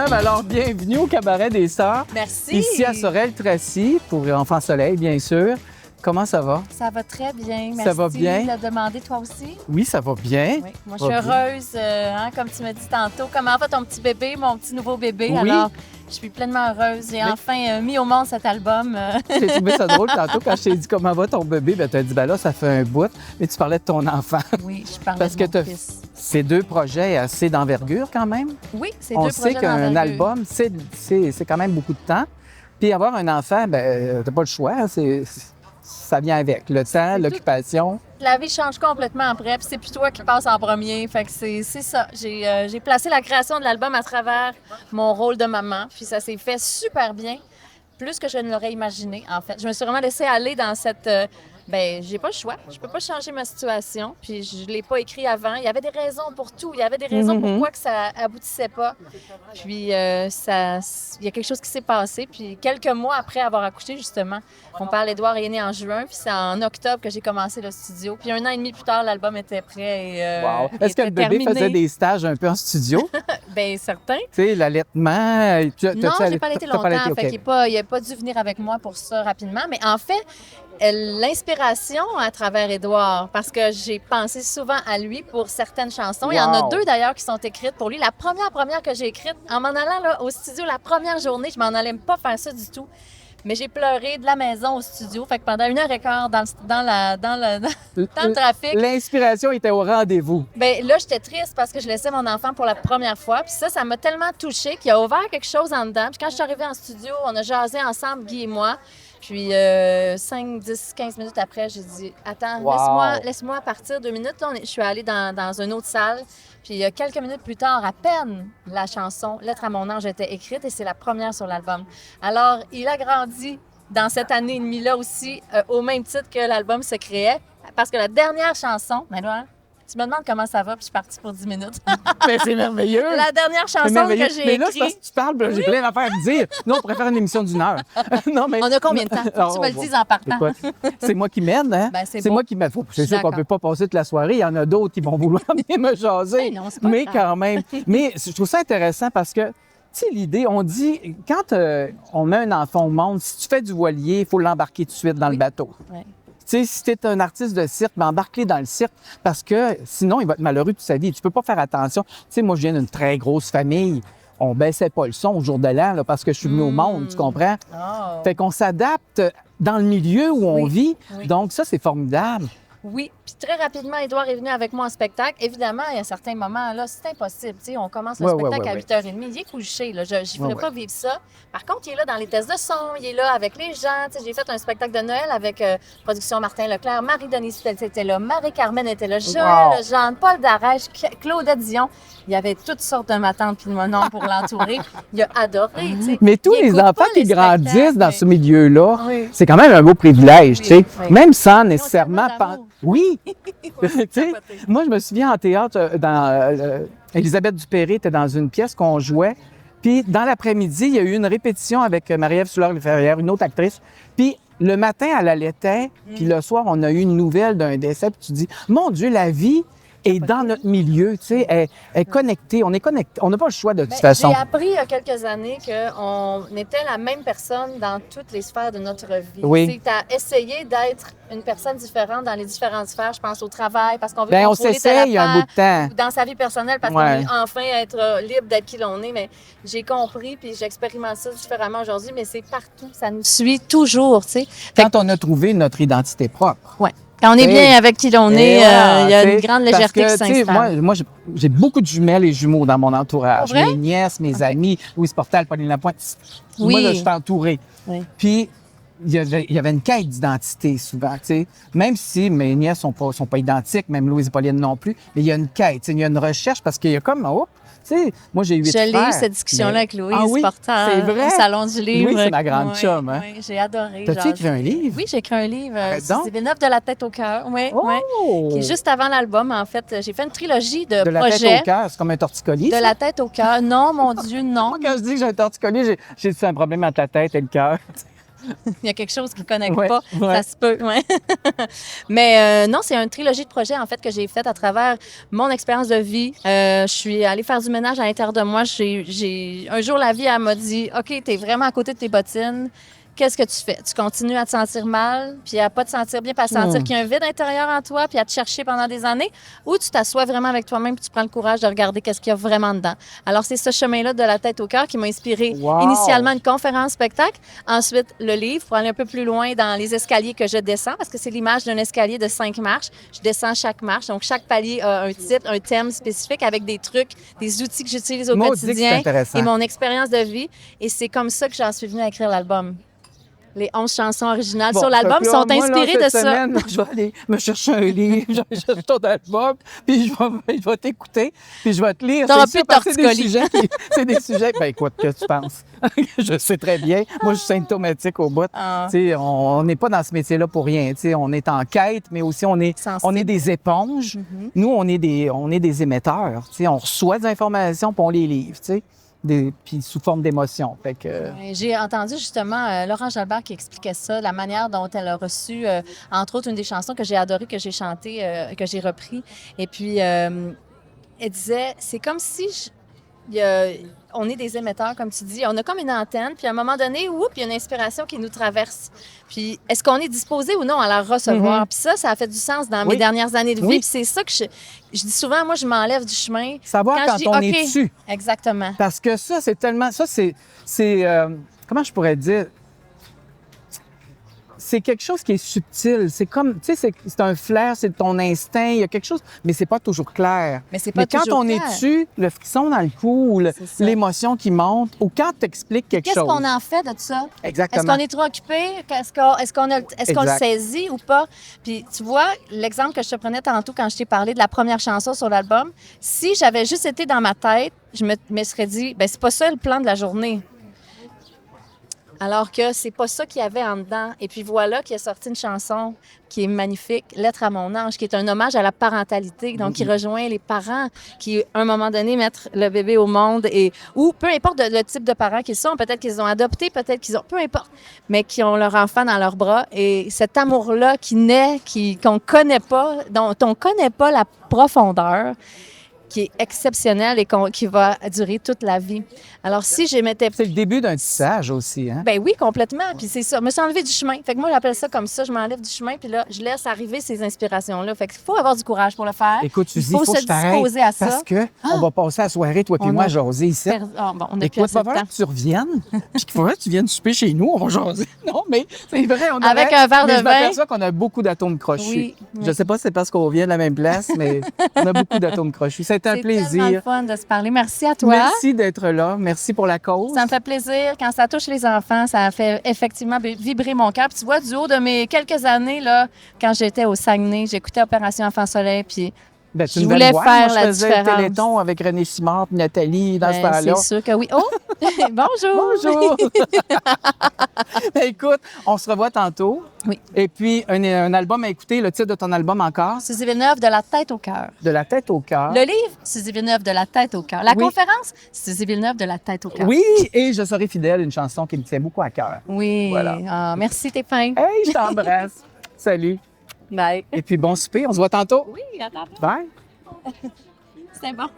Geneviève. Alors, bienvenue au Cabaret des Sœurs. Merci. Ici à Sorel-Tracy, pour Enfants Soleil, bien sûr. Comment ça va? Ça va très bien. Merci Ça va bien? de le demander, toi aussi. Oui, ça va bien. Oui. Moi, je suis heureuse, comme tu m'as dit tantôt. Comment va ton petit bébé, mon petit nouveau bébé? Oui. Alors, je suis pleinement heureuse. J'ai enfin mis au monde cet album. J'ai trouvé ça drôle tantôt quand je t'ai dit comment va ton bébé. Ben, tu as dit, ben là, ça fait un bout. Mais tu parlais de ton enfant. Oui, je parlais Parce de que mon fils. ces deux projets assez d'envergure quand même. Oui, c'est On deux sait projets qu'un d'envergure. album, c'est quand même beaucoup de temps. Puis avoir un enfant, ben, t'as pas le choix. Ça vient avec le temps, l'occupation. La vie change complètement après, puis c'est plus toi qui passe en premier. Fait que c'est ça. J'ai placé la création de l'album à travers mon rôle de maman, puis ça s'est fait super bien, plus que je ne l'aurais imaginé, en fait. Je me suis vraiment laissée aller dans cette... j'ai pas le choix. Je peux pas changer ma situation, puis je l'ai pas écrit avant. Il y avait des raisons pour tout. Il y avait des raisons pourquoi que ça aboutissait pas. Puis il y a quelque chose qui s'est passé. Puis quelques mois après avoir accouché, justement, mon père Édouard est né en juin, puis c'est en octobre que j'ai commencé le studio. Puis 1 an et demi plus tard, l'album était prêt et Wow. Est-ce que le bébé faisait des stages un peu en studio? Bien, certain. Tu sais, l'allaitement. Non, j'ai pas allaité longtemps. Fait qu'il n'a pas dû venir avec moi pour ça rapidement. Mais en fait, l'inspiration à travers Édouard, parce que j'ai pensé souvent à lui pour certaines chansons. Wow. Il y en a 2 d'ailleurs qui sont écrites pour lui. La première que j'ai écrite, en m'en allant là, au studio la première journée, je m'en allais pas faire ça du tout. Mais j'ai pleuré de la maison au studio. Fait que pendant 1h15 dans le trafic. L'inspiration était au rendez-vous. Bien, là, j'étais triste parce que je laissais mon enfant pour la première fois. Puis ça m'a tellement touchée qu'il a ouvert quelque chose en dedans. Puis quand je suis arrivée en studio, on a jasé ensemble, Guy et moi. Puis 5, 10, 15 minutes après, j'ai dit « Attends, Wow. laisse-moi partir 2 minutes. » Là, je suis allée dans une autre salle. Puis quelques minutes plus tard, à peine, la chanson « Lettre à mon ange » était écrite et c'est la première sur l'album. Alors, il a grandi dans cette année et demie-là aussi, au même titre que l'album se créait. Parce que la dernière chanson, tu me demandes comment ça va, puis je suis partie pour 10 minutes. Mais c'est merveilleux. La dernière chanson que j'ai Mais là, c'est parce écrite. que tu parles, j'ai plein d'affaires à te dire. Non, on pourrait faire une émission d'1 heure. Non, mais... On a combien de temps? Faut que tu me le dises en partant. Écoute, c'est moi qui mène, hein? Ben, c'est c'est bon. moi qui mène. C'est sûr qu'on d'accord. peut pas passer toute la soirée. Il y en a d'autres qui vont vouloir venir me jaser. Ben non, c'est pas Mais grave. quand même. Mais je trouve ça intéressant parce que, tu sais, l'idée, on dit, quand on met un enfant au monde, si tu fais du voilier, il faut l'embarquer tout de suite dans le bateau. Ouais. Tu sais, si tu es un artiste de cirque, ben embarque-les dans le cirque parce que sinon, il va être malheureux toute sa vie. Tu peux pas faire attention. Tu sais, moi, je viens d'une très grosse famille. On baissait pas le son au jour de l'an là, parce que je suis venu au monde, tu comprends? Oh. Fait qu'on s'adapte dans le milieu où on Oui, vit. oui. Donc, ça, c'est formidable. Oui, puis très rapidement, Édouard est venu avec moi en spectacle. Évidemment, il y a certains moments, là, c'est impossible. Tu sais, on commence le Ouais, spectacle ouais, à ouais. 8h30. Il est couché, là. Je ne ferais Ouais, pas vivre ça. Par contre, il est là dans les tests de son, il est là avec les gens. Tu sais, j'ai fait un spectacle de Noël avec production Martin Leclerc, Marie-Denise Fidel était là, Marie-Carmen était là, Joël Jean, Paul Darèche, Claudette Dion. Il y avait toutes sortes de ma tante puis de mon oncle pour l'entourer. Il a adoré, tu sais. Mais tous Il les écoute enfants pas qui les grandissent spectacles, dans mais- ce milieu-là, Oui. c'est quand même un beau privilège, Oui, tu sais. oui. Même sans nécessairement... tellement d'amour. Oui! Tu sais, capoté. moi, je me souviens en théâtre, Élisabeth Dupéré était dans une pièce qu'on jouait. Puis, dans l'après-midi, il y a eu une répétition avec Marie-Ève Soulard-Ferrière, une autre actrice. Puis, le matin, elle allaitait. Puis, le soir, on a eu une nouvelle d'un décès. Puis, tu dis, mon Dieu, la vie est dans notre milieu, tu sais, elle est connectée. On est connecté. On n'a pas le choix de toute façon. J'ai appris il y a quelques années qu'on était la même personne dans toutes les sphères de notre vie. Oui. C'est à essayer d'être une personne différente dans les différentes sphères. Je pense au travail, parce qu'on veut Ben, on contrôler s'essaye telle un bout de affaire, temps. ou dans sa vie personnelle, parce Ouais. qu'on veut enfin être libre d'être qui l'on est. Mais j'ai compris, puis j'expérimente ça différemment aujourd'hui, mais c'est partout. Ça nous suit toujours, tu sais. Quand on a trouvé notre identité propre. Ouais. Quand on est bien avec qui l'on est, il y a une grande légèreté qui s'installe. Moi, j'ai beaucoup de jumelles et jumeaux dans mon entourage. Pour vrai? Mes nièces, mes amis, Louise Portal, Pauline Lapointe. Oui. Moi, là, je suis entourée. Oui. Puis, il y avait une quête d'identité souvent, tu sais. Même si mes nièces sont pas identiques, même Louise et Pauline non plus, mais il y a une quête, tu sais, il y a une recherche parce qu'il y a comme, oh, tu sais, moi, j'ai 8 frères. Je l'ai eu, cette discussion-là, mais- avec Louise Ah oui? Portal, C'est vrai? au Salon du Livre. Oui, c'est ma grande Oui, chum, hein? Oui, j'ai adoré. T'as-tu genre. écrit un livre? Oui, j'ai écrit un livre. Arrête donc. C'est Villeneuve de la tête au cœur. Oui, Oh! oui. Qui est juste avant l'album, en fait. J'ai fait une trilogie de, De la projets. tête au cœur, c'est comme un torticolis. De ça? la tête au cœur. Non, mon Dieu, non. Moi, quand je dis que j'ai un torticolis, j'ai un problème entre la tête et le cœur. Il y a quelque chose qui ne connecte Ouais, pas. ouais. Ça se peut, ouais. Mais non, c'est une trilogie de projets, en fait, que j'ai faite à travers mon expérience de vie. Je suis allée faire du ménage à l'intérieur de moi. Un jour, la vie, elle m'a dit, OK, tu es vraiment à côté de tes bottines. Qu'est-ce que tu fais? Tu continues à te sentir mal, puis à pas te sentir bien, puis à sentir qu'il y a un vide intérieur en toi, puis à te chercher pendant des années, ou tu t'assois vraiment avec toi-même, puis tu prends le courage de regarder qu'est-ce qu'il y a vraiment dedans. Alors, c'est ce chemin-là de la tête au cœur qui m'a inspiré Wow! initialement une conférence spectacle, ensuite le livre pour aller un peu plus loin dans les escaliers que je descends, parce que c'est l'image d'un escalier de 5 marches. Je descends chaque marche, donc chaque palier a un titre, un thème spécifique avec des trucs, des outils que j'utilise au Maudit que c'est quotidien intéressant. et mon expérience de vie. Et c'est comme ça que j'en suis venue à écrire l'album. Les 11 chansons originales Bon, sur l'album fait que là, sont moi, là, inspirées de cette ça. semaine, là, je vais aller me chercher un livre, je vais chercher ton album, puis je vais t'écouter, puis je vais te lire. T'auras C'est plus de sûr, parce que c'est des torticolis. sujets c'est des sujets. Ben écoute, qu'est-ce que tu penses? Je sais très bien. Moi, je suis symptomatique au bout. Ah. Tu sais, on n'est pas dans ce métier-là pour rien. Tu sais, on est en quête, mais aussi on est des éponges. Nous, on est des émetteurs. Tu sais, on reçoit des informations, puis on les livre. Tu sais. Puis sous forme d'émotion. Fait que... Ouais, j'ai entendu justement Laurent Jalbert qui expliquait ça, la manière dont elle a reçu, entre autres, une des chansons que j'ai adorées, que j'ai chantées, que j'ai repris. Et puis, elle disait, c'est comme si on est des émetteurs, comme tu dis. On a comme une antenne, puis à un moment donné, il y a une inspiration qui nous traverse. Puis, est-ce qu'on est disposé ou non à la recevoir? Puis ça a fait du sens dans mes dernières années de vie. Oui. Puis c'est ça que je dis souvent, moi, je m'enlève du chemin. Savoir quand je dis, on OK, est dessus. Exactement. Parce que ça, c'est tellement... Ça, c'est comment je pourrais dire? C'est quelque chose qui est subtil. C'est comme, tu sais, c'est un flair, c'est ton instinct, il y a quelque chose, mais c'est pas toujours clair. Mais c'est pas quand toujours on clair. est dessus, le frisson dans le cou, ou C'est ça. l'émotion qui monte, ou quand tu expliques quelque Qu'est-ce chose. qu'on en fait de ça? Exactement. Est-ce qu'on est trop occupé? Est-ce qu'on le Exact. saisit ou pas? Puis tu vois, l'exemple que je te prenais tantôt quand je t'ai parlé de la première chanson sur l'album, si j'avais juste été dans ma tête, je me serais dit, ben c'est pas ça le plan de la journée. Alors que c'est pas ça qu'il y avait en dedans. Et puis voilà qu'il a sorti une chanson qui est magnifique, Lettre à mon ange, qui est un hommage à la parentalité, donc qui rejoint les parents qui, à un moment donné, mettent le bébé au monde ou peu importe le type de parents qu'ils sont, peut-être qu'ils ont adopté, peut-être qu'ils ont, peu importe, mais qui ont leur enfant dans leurs bras. Et cet amour-là qui naît, qu'on connaît pas, dont on connaît pas la profondeur, qui est exceptionnel et qui va durer toute la vie. Alors, si je m'étais... C'est le début d'un tissage aussi, hein? Ben oui, complètement. Puis c'est ça. Je me suis enlevée du chemin. Fait que moi, j'appelle ça comme ça. Je m'enlève du chemin, puis là, je laisse arriver ces inspirations-là. Fait qu'il faut avoir du courage pour le faire. Écoute, tu il dis, faut faut se que je t'arrête disposer à ça. parce que on va passer la soirée, toi puis On moi, a jaser ici. Bon, on a plus Écoute, il assez va de falloir temps. que tu reviennes, puis qu'il faudrait que tu viennes souper chez nous, on va jaser. Non, mais c'est vrai, on Avec aurait- un verre mais de je vin. m'aperçois qu'on a beaucoup d'atomes crochus. Oui, Je sais pas si c'est parce qu'on vient de la même place, mais on a beaucoup d'atomes crochus. C'était un C'est tellement le plaisir. fun de se parler. Merci à toi. Merci d'être là. Merci pour la cause. Ça me fait plaisir. Quand ça touche les enfants, ça fait effectivement vibrer mon cœur. Puis tu vois, du haut de mes quelques années, là, quand j'étais au Saguenay, j'écoutais Opération Enfant Soleil, puis Ben, c'est je une belle voulais voix. faire Moi, la je faisais le différence. Téléthon avec René Simard et Nathalie dans ce ben, temps-là. c'est sûr que oui. Oh! Bonjour! Bonjour! Ben, écoute, on se revoit tantôt. Oui. Et puis, un album à écouter, le titre de ton album encore, Suzy Villeneuve, de la tête au cœur. De la tête au cœur. Le livre, Suzy Villeneuve, de la tête au cœur. La Oui. conférence, Suzy Villeneuve, de la tête au cœur. Oui, et Je serai fidèle, une chanson qui me tient beaucoup à cœur. Oui. Voilà. Ah, merci, t'es fin. Hey, je t'embrasse. Salut. Bye. Et puis, bon souper. On se voit tantôt. Oui, attends. Bye. C'est bon.